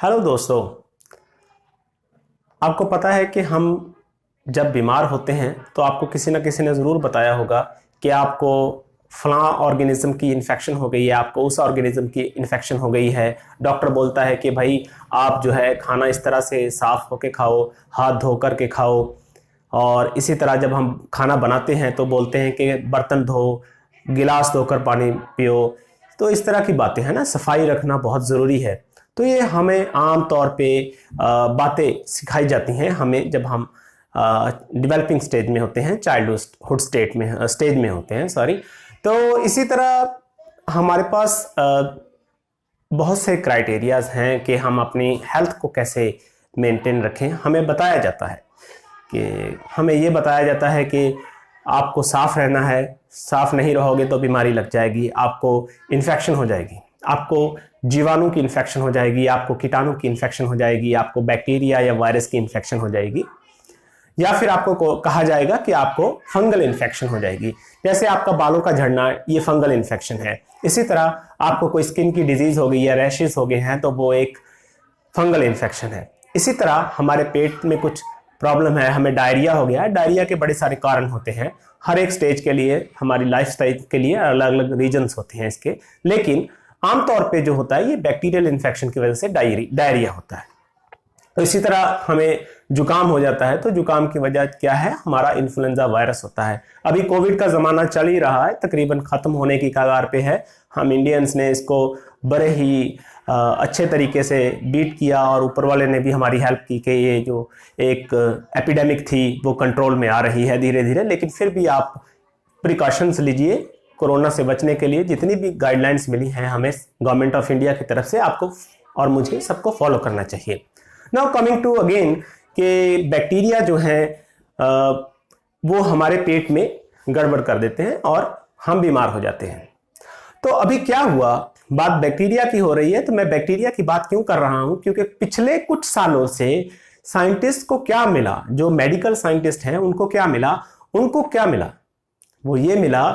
Hello दोस्तों। आपको पता है कि हम जब बीमार होते हैं तो आपको किसी न किसी ने ज़रूर बताया होगा कि आपको फलां ऑर्गेनिज्म की इन्फेक्शन हो गई है, आपको उस ऑर्गेनिज्म की इन्फेक्शन हो गई है। डॉक्टर बोलता है कि भाई आप जो है खाना इस तरह से साफ़ होके खाओ, हाथ धो कर के खाओ। और इसी तरह जब हम खाना बनाते हैं तो बोलते हैं कि बर्तन धो, गिलास धोकर पानी पियो। तो इस तरह की बातें हैं ना, सफाई रखना बहुत ज़रूरी है। तो ये हमें आम तौर पे बातें सिखाई जाती हैं हमें जब हम डेवलपिंग स्टेज में होते हैं, चाइल्डहुड स्टेज में होते हैं, सॉरी। तो इसी तरह हमारे पास बहुत से क्राइटेरियाज हैं कि हम अपनी हेल्थ को कैसे मेंटेन रखें। हमें बताया जाता है कि हमें ये बताया जाता है कि आपको साफ़ रहना है, साफ़ नहीं रहोगे तो बीमारी लग जाएगी, आपको इन्फेक्शन हो जाएगी, आपको जीवाणु की इन्फेक्शन हो जाएगी, आपको कीटाणु की इन्फेक्शन हो जाएगी, आपको बैक्टीरिया या वायरस की इन्फेक्शन हो जाएगी, या फिर आपको कहा जाएगा कि आपको फंगल इन्फेक्शन हो जाएगी। जैसे आपका बालों का झड़ना, ये फंगल इन्फेक्शन है। इसी तरह आपको कोई स्किन की डिजीज हो गई या रैशेस हो गए हैं तो वो एक फंगल इन्फेक्शन है। इसी तरह हमारे पेट में कुछ प्रॉब्लम है, हमें डायरिया हो गया है। डायरिया के बड़े सारे कारण होते हैं, हर एक स्टेज के लिए, हमारी लाइफ स्टाइल के लिए अलग अलग रीजन्स होते हैं इसके। लेकिन आमतौर पे जो होता है ये बैक्टीरियल इन्फेक्शन की वजह से डायरिया होता है। तो इसी तरह हमें जुकाम हो जाता है, तो जुकाम की वजह क्या है, हमारा इन्फ्लुएंजा वायरस होता है। अभी कोविड का ज़माना चल ही रहा है, तकरीबन ख़त्म होने की कगार पे है। हम इंडियंस ने इसको बड़े ही अच्छे तरीके से बीट किया और ऊपर वाले ने भी हमारी हेल्प की कि ये जो एक एपिडेमिक थी वो कंट्रोल में आ रही है धीरे धीरे। लेकिन फिर भी आप प्रिकॉशंस लीजिए कोरोना से बचने के लिए। जितनी भी गाइडलाइंस मिली हैं हमें गवर्नमेंट ऑफ इंडिया की तरफ से, आपको और मुझे सबको फॉलो करना चाहिए। नाउ कमिंग टू अगेन कि बैक्टीरिया जो हैं वो हमारे पेट में गड़बड़ कर देते हैं और हम बीमार हो जाते हैं। तो अभी क्या हुआ, बात बैक्टीरिया की हो रही है, तो मैं बैक्टीरिया की बात क्यों कर रहा हूं, क्योंकि पिछले कुछ सालों से साइंटिस्ट को क्या मिला, जो मेडिकल साइंटिस्ट हैं उनको क्या मिला, वो ये मिला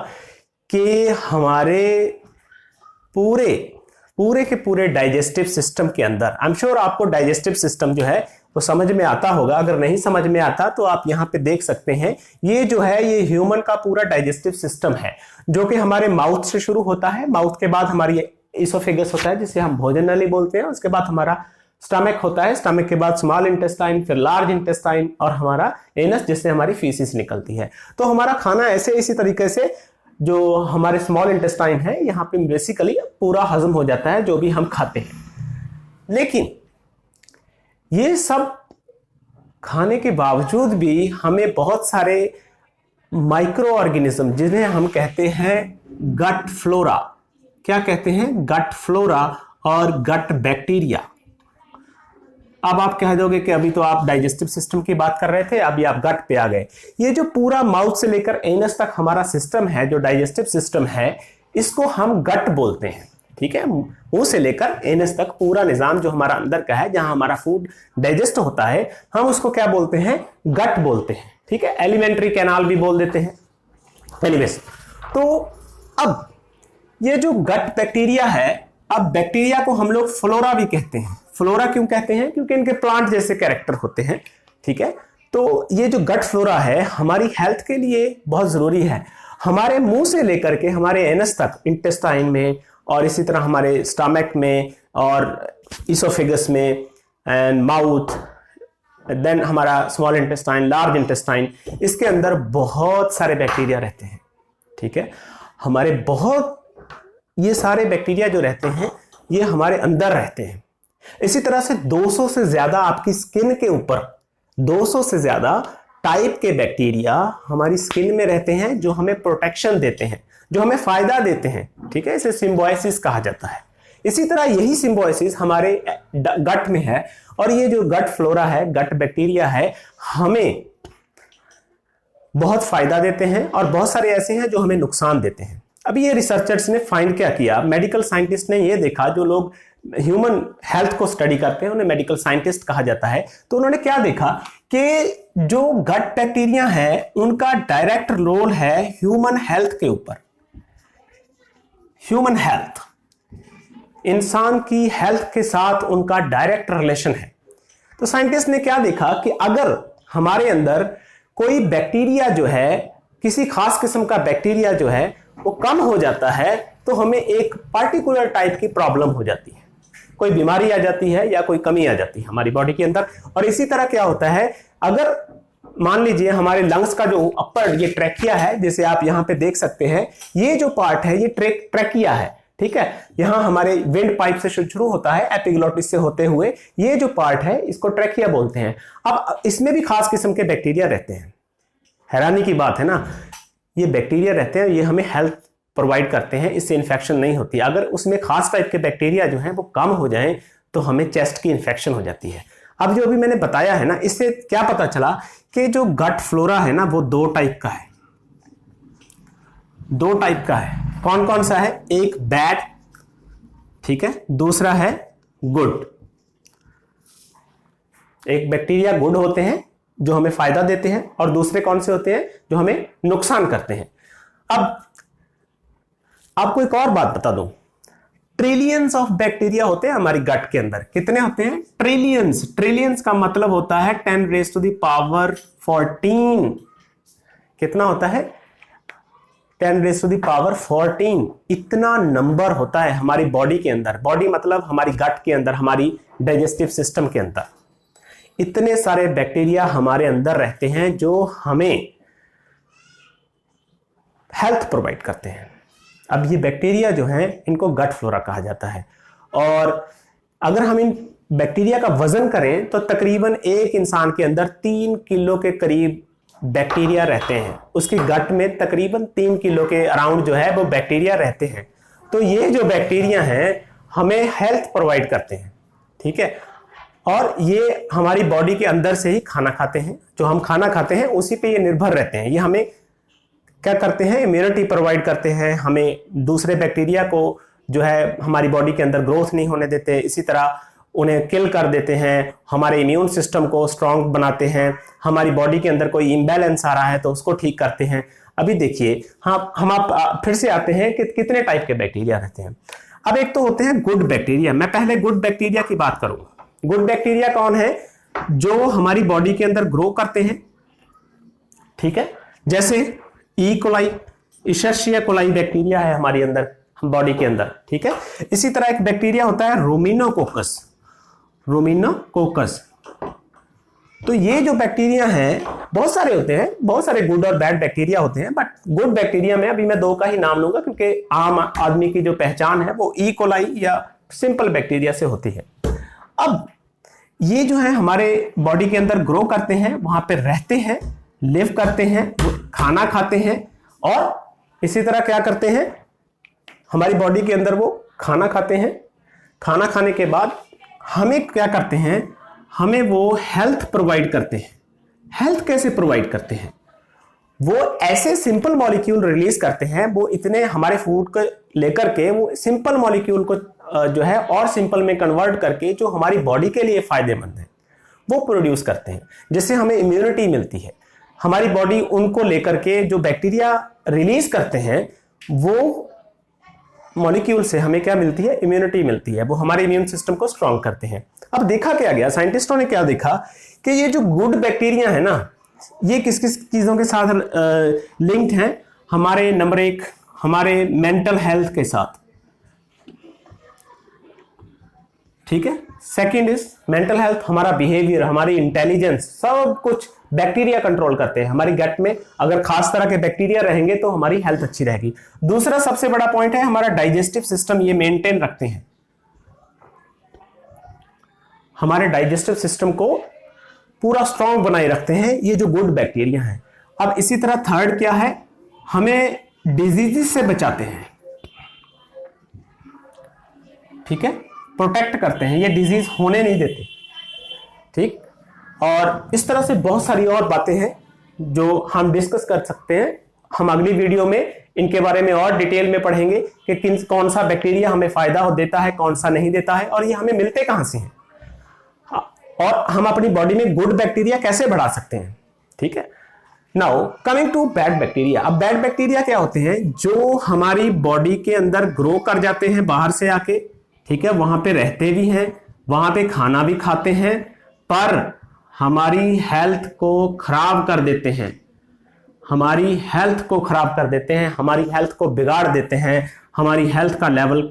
कि हमारे पूरे के पूरे डाइजेस्टिव सिस्टम के अंदर, आई एम श्योर आपको डाइजेस्टिव सिस्टम जो है वो समझ में आता होगा। अगर नहीं समझ में आता तो आप यहाँ पे देख सकते हैं, ये जो है ये ह्यूमन का पूरा डाइजेस्टिव सिस्टम है, जो कि हमारे माउथ से शुरू होता है। माउथ के बाद हमारी इसोफेगस होता है जिसे हम भोजन नली बोलते हैं। उसके बाद हमारा स्टमक होता है, स्टमक के बाद स्मॉल इंटेस्टाइन, फिर लार्ज इंटेस्टाइन और हमारा एनस जिससे हमारी फीसिस निकलती है। तो हमारा खाना ऐसे इसी तरीके से जो हमारे स्मॉल इंटेस्टाइन है यहाँ पे बेसिकली पूरा हजम हो जाता है जो भी हम खाते हैं। लेकिन ये सब खाने के बावजूद भी हमें बहुत सारे माइक्रो ऑर्गेनिज्म, जिन्हें हम कहते हैं गट फ्लोरा, क्या कहते हैं, गट फ्लोरा और गट बैक्टीरिया। अब आप कह दोगे कि अभी तो आप डाइजेस्टिव सिस्टम की बात कर रहे थे, अभी आप गट पे आ गए। ये जो पूरा माउथ से लेकर एनस तक हमारा सिस्टम है, जो डाइजेस्टिव सिस्टम है, इसको हम गट बोलते हैं। ठीक है, मुंह से लेकर एनस तक पूरा निजाम जो हमारा अंदर का है, जहां हमारा फूड डाइजेस्ट होता है, हम उसको क्या बोलते हैं, गट बोलते हैं। ठीक है, एलिमेंट्री कैनाल भी बोल देते हैं। एनीवेज, तो अब ये जो गट बैक्टीरिया है, अब बैक्टीरिया को हम लोग फ्लोरा भी कहते हैं। फ्लोरा क्यों कहते हैं, क्योंकि इनके प्लांट जैसे कैरेक्टर होते हैं। ठीक है, तो ये जो गट फ्लोरा है हमारी हेल्थ के लिए बहुत जरूरी है। हमारे मुंह से लेकर के हमारे एनस तक, इंटेस्टाइन में और इसी तरह हमारे स्टमक में और इसोफेगस में एंड माउथ, देन हमारा स्मॉल इंटेस्टाइन, लार्ज इंटेस्टाइन, इसके अंदर बहुत सारे बैक्टीरिया रहते हैं। ठीक है, हमारे बहुत ये सारे बैक्टीरिया जो रहते हैं ये हमारे अंदर रहते हैं। इसी तरह से 200 से ज्यादा आपकी स्किन के ऊपर 200 से ज्यादा टाइप के बैक्टीरिया हमारी स्किन में रहते हैं, जो हमें प्रोटेक्शन देते हैं, जो हमें फायदा देते हैं। ठीक है, इसे सिम्बायोसिस कहा जाता है। इसी तरह यही सिम्बायोसिस हमारे गट में है, और ये जो गट फ्लोरा है, गट बैक्टीरिया है, हमें बहुत फायदा देते हैं और बहुत सारे ऐसे हैं जो हमें नुकसान देते हैं। अभी ये रिसर्चर्स ने फाइंड क्या किया, मेडिकल साइंटिस्ट ने ये देखा, जो लोग ह्यूमन हेल्थ को स्टडी करते हैं उन्हें मेडिकल साइंटिस्ट कहा जाता है। तो उन्होंने क्या देखा कि जो गट बैक्टीरिया है उनका डायरेक्ट रोल है ह्यूमन हेल्थ के ऊपर। ह्यूमन हेल्थ, इंसान की हेल्थ के साथ उनका डायरेक्ट रिलेशन है। तो साइंटिस्ट ने क्या देखा कि अगर हमारे अंदर कोई बैक्टीरिया जो है, किसी खास किस्म का बैक्टीरिया जो है वो कम हो जाता है तो हमें एक पार्टिकुलर टाइप की प्रॉब्लम हो जाती है, कोई बीमारी आ जाती है या कोई कमी आ जाती है हमारी बॉडी के अंदर। और इसी तरह क्या होता है, अगर मान लीजिए हमारे लंग्स का जो अपर ये ट्रैकिया है, जैसे आप यहां पे देख सकते हैं, ये जो पार्ट है ये ट्रैकिया है, ठीक है। यहां हमारे विंड पाइप से शुरू होता है, एपिग्लोटिस से होते हुए ये जो पार्ट है इसको ट्रैकिया बोलते हैं। अब इसमें भी खास किस्म के बैक्टीरिया रहते हैं। हैरानी की बात है ना, ये बैक्टीरिया रहते हैं, ये हमें हेल्थ प्रोवाइड करते हैं, इससे इन्फेक्शन नहीं होती। अगर उसमें खास टाइप के बैक्टीरिया जो हैं वो कम हो जाएं तो हमें चेस्ट की इन्फेक्शन हो जाती है। अब जो अभी मैंने बताया है ना, इससे क्या पता चला कि जो गट फ्लोरा है ना वो दो टाइप का है, दो टाइप का है। कौन कौन सा है? एक बैड, ठीक है, दूसरा है गुड। एक बैक्टीरिया गुड होते हैं जो हमें फायदा देते हैं, और दूसरे कौन से होते हैं जो हमें नुकसान करते हैं। अब आपको एक और बात बता दूं, ट्रिलियंस ऑफ बैक्टीरिया होते हैं हमारी गट के अंदर। कितने होते हैं? ट्रिलियंस। ट्रिलियंस का मतलब होता है 10 रेज़ टू द पावर 14। कितना होता है? 10 रेज़ टू द पावर 14। इतना नंबर होता है हमारी बॉडी के अंदर। बॉडी मतलब हमारी गट के अंदर, हमारी डाइजेस्टिव सिस्टम के अंदर इतने सारे बैक्टीरिया हमारे अंदर रहते हैं जो हमें हेल्थ प्रोवाइड करते हैं। अब ये बैक्टीरिया जो हैं इनको गट फ्लोरा कहा जाता है। और अगर हम इन बैक्टीरिया का वजन करें तो तकरीबन एक इंसान के अंदर 3 किलो के करीब बैक्टीरिया रहते हैं। उसकी गट में तकरीबन 3 किलो के अराउंड जो है वो बैक्टीरिया रहते हैं। तो ये जो बैक्टीरिया हैं हमें हेल्थ प्रोवाइड करते हैं, ठीक है। और ये हमारी बॉडी के अंदर से ही खाना खाते हैं, जो हम खाना खाते हैं उसी पे ये निर्भर रहते हैं। ये हमें क्या करते हैं? इम्यूनिटी प्रोवाइड करते हैं, हमें दूसरे बैक्टीरिया को जो है हमारी बॉडी के अंदर ग्रोथ नहीं होने देते, इसी तरह उन्हें किल कर देते हैं, हमारे इम्यून सिस्टम को स्ट्रांग बनाते हैं, हमारी बॉडी के अंदर कोई इम्बैलेंस आ रहा है तो उसको ठीक करते हैं। अभी देखिए, हाँ, हम आप फिर से आते हैं कि कितने टाइप के बैक्टीरिया रहते हैं। अब एक तो होते हैं गुड बैक्टीरिया। मैं पहले गुड बैक्टीरिया की बात करूंगा। गुड बैक्टीरिया कौन है? जो हमारी बॉडी के अंदर ग्रो करते हैं, ठीक है। जैसे ई कोलाई, इशर्शिया कोलाई बैक्टीरिया है हमारी अंदर बॉडी के अंदर, ठीक है। इसी तरह एक बैक्टीरिया होता है रोमिनोकोकस। रोमिनोकोकस। तो ये जो बैक्टीरिया हैं बहुत सारे होते हैं, बहुत सारे गुड और बैड बैक्टीरिया होते हैं, बट गुड बैक्टीरिया में अभी मैं 2 का ही नाम लूंगा क्योंकि आम आदमी की जो पहचान है वो ई कोलाई या सिंपल बैक्टीरिया से होती है। अब ये जो है हमारे बॉडी के अंदर ग्रो करते हैं, वहां पे रहते हैं, लिव करते हैं, खाना खाते हैं, और इसी तरह क्या करते हैं, हमारी बॉडी के अंदर वो खाना खाते हैं। खाना खाने के बाद हमें क्या करते हैं? हमें वो हेल्थ प्रोवाइड करते हैं। हेल्थ कैसे प्रोवाइड करते हैं? वो ऐसे सिंपल मॉलिक्यूल रिलीज करते हैं, वो इतने हमारे फूड को लेकर के वो सिंपल मॉलिक्यूल को जो है और सिंपल में कन्वर्ट करके जो हमारी बॉडी के लिए फायदेमंद है वो प्रोड्यूस करते हैं, जिससे हमें इम्यूनिटी मिलती है। हमारी बॉडी उनको लेकर के जो बैक्टीरिया रिलीज करते हैं वो मॉलिक्यूल से हमें क्या मिलती है? इम्यूनिटी मिलती है। वो हमारे इम्यून सिस्टम को स्ट्रांग करते हैं। अब देखा क्या गया, साइंटिस्टों ने क्या देखा कि ये जो गुड बैक्टीरिया है ना, ये किस किस चीजों के साथ लिंक्ड हैं? हमारे नंबर 1 हमारे मेंटल हेल्थ के साथ, ठीक है। सेकंड इज मेंटल हेल्थ, हमारा बिहेवियर, हमारी इंटेलिजेंस, सब कुछ बैक्टीरिया कंट्रोल करते हैं। हमारी गट में अगर खास तरह के बैक्टीरिया रहेंगे तो हमारी हेल्थ अच्छी रहेगी। दूसरा सबसे बड़ा पॉइंट है हमारा डाइजेस्टिव सिस्टम, ये मेंटेन रखते हैं, हमारे डाइजेस्टिव सिस्टम को पूरा स्ट्रांग बनाए रखते हैं ये जो गुड बैक्टीरिया हैं। अब इसी तरह थर्ड क्या है? हमें डिजीजेस से बचाते हैं, ठीक है, प्रोटेक्ट करते हैं, ये डिजीज होने नहीं देते, ठीक। और इस तरह से बहुत सारी और बातें हैं जो हम डिस्कस कर सकते हैं। हम अगली वीडियो में इनके बारे में और डिटेल में पढ़ेंगे कि कौन सा बैक्टीरिया हमें फायदा देता है, कौन सा नहीं देता है, और ये हमें मिलते कहां से हैं, और हम अपनी बॉडी में गुड बैक्टीरिया कैसे बढ़ा सकते हैं, ठीक है। Now coming to bad bacteria. अब बैड बैक्टीरिया क्या होते हैं? जो हमारी बॉडी के अंदर ग्रो कर जाते हैं बाहर से आके, ठीक है, वहां पे रहते भी हैं, वहां पे खाना भी खाते हैं, पर हमारी हेल्थ को खराब कर देते हैं, हमारी हेल्थ को खराब कर देते हैं, हमारी हेल्थ को बिगाड़ देते हैं, हमारी हेल्थ का लेवल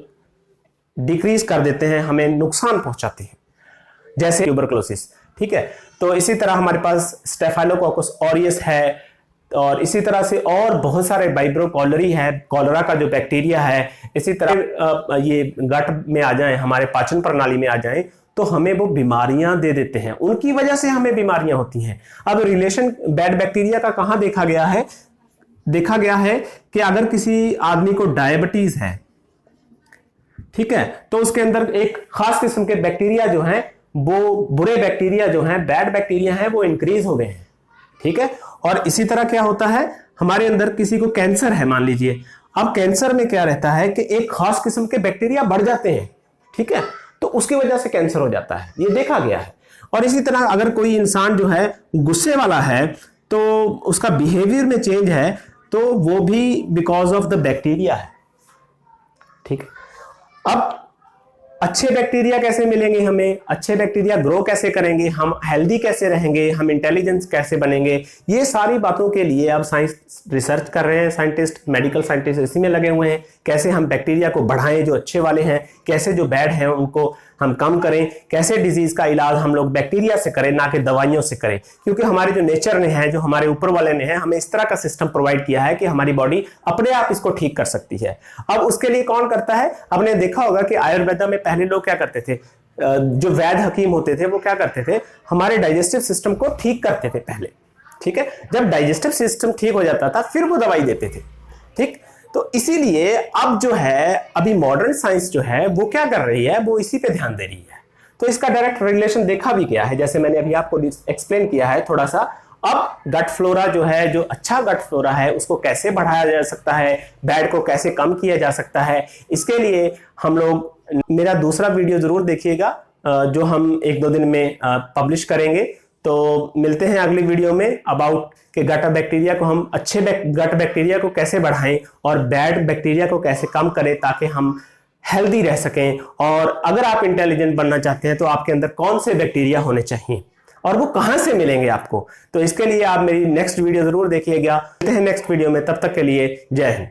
डिक्रीज कर देते हैं, हमें नुकसान पहुंचाते हैं, जैसे ट्यूबरकुलोसिस। ठीक है, तो इसी तरह हमारे पास स्टेफाइलोकोकस ऑरियस है, और इसी तरह से और बहुत सारे वाइब्रो कॉलरी है, कॉलरा का जो बैक्टीरिया है। इसी तरह ये गट में आ जाएं, हमारे पाचन प्रणाली में आ जाएं, तो हमें वो बीमारियां दे देते हैं, उनकी वजह से हमें बीमारियां होती हैं। अब रिलेशन बैड बैक्टीरिया का कहां देखा गया है? देखा गया है कि अगर किसी आदमी को डायबिटीज है, ठीक है, तो उसके अंदर एक खास किस्म के बैक्टीरिया जो हैं, वो बुरे बैक्टीरिया जो हैं, बैड बैक्टीरिया हैं, वो इंक्रीज हो गए हैं। ठीक है, और इसी तरह क्या होता है, हमारे अंदर किसी को कैंसर है मान लीजिए, अब कैंसर में क्या रहता है कि एक खास किस्म के बैक्टीरिया बढ़ जाते हैं, ठीक है, तो उसकी वजह से कैंसर हो जाता है, ये देखा गया है। और इसी तरह अगर कोई इंसान जो है गुस्से वाला है, तो उसका बिहेवियर में चेंज है, तो वो भी बिकॉज ऑफ द बैक्टीरिया है। ठीक है, अब अच्छे बैक्टीरिया कैसे मिलेंगे हमें, अच्छे बैक्टीरिया ग्रो कैसे करेंगे, हम हेल्दी कैसे रहेंगे, हम इंटेलिजेंस कैसे बनेंगे, ये सारी बातों के लिए अब साइंस रिसर्च कर रहे हैं, साइंटिस्ट, मेडिकल साइंटिस्ट इसी में लगे हुए हैं। कैसे हम बैक्टीरिया को बढ़ाएं जो अच्छे वाले हैं, कैसे जो बैड हैं उनको हम कम करें, कैसे डिजीज का इलाज हम लोग बैक्टीरिया से करें ना कि दवाइयों से करें, क्योंकि हमारे जो नेचर ने है, जो हमारे ऊपर वाले ने है, हमें इस तरह का सिस्टम प्रोवाइड किया है कि हमारी बॉडी अपने आप इसको ठीक कर सकती है। अब उसके लिए कौन करता है? आपने देखा होगा कि आयुर्वेदा में पहले लोग क्या करते थे, जो वैद्य हकीम होते थे वो क्या करते थे, हमारे डाइजेस्टिव सिस्टम को ठीक करते थे पहले। ठीक है, जब डाइजेस्टिव सिस्टम ठीक हो जाता था फिर वो दवाई देते थे। ठीक, तो इसीलिए अब जो है, अभी मॉडर्न साइंस जो है वो क्या कर रही है, वो इसी पे ध्यान दे रही है। तो इसका डायरेक्ट रिलेशन देखा भी गया है, जैसे मैंने अभी आपको एक्सप्लेन किया है थोड़ा सा। अब गट फ्लोरा जो है, जो अच्छा गट फ्लोरा है, उसको कैसे बढ़ाया जा सकता है, बैड को कैसे कम किया जा सकता है, इसके लिए हम लोग मेरा दूसरा वीडियो जरूर देखिएगा, जो हम 1-2 दिन में पब्लिश करेंगे। तो मिलते हैं अगली वीडियो में अबाउट कि गट बैक्टीरिया को हम अच्छे गट बैक्टीरिया को कैसे बढ़ाएं और बैड बैक्टीरिया को कैसे कम करें, ताकि हम हेल्दी रह सकें। और अगर आप इंटेलिजेंट बनना चाहते हैं तो आपके अंदर कौन से बैक्टीरिया होने चाहिए और वो कहां से मिलेंगे आपको। तो इसके लिए आप मेरी नेक्स्ट वीडियो जरूर देखिएगा। मिलते हैं नेक्स्ट वीडियो में, तब तक के लिए जय हिंद।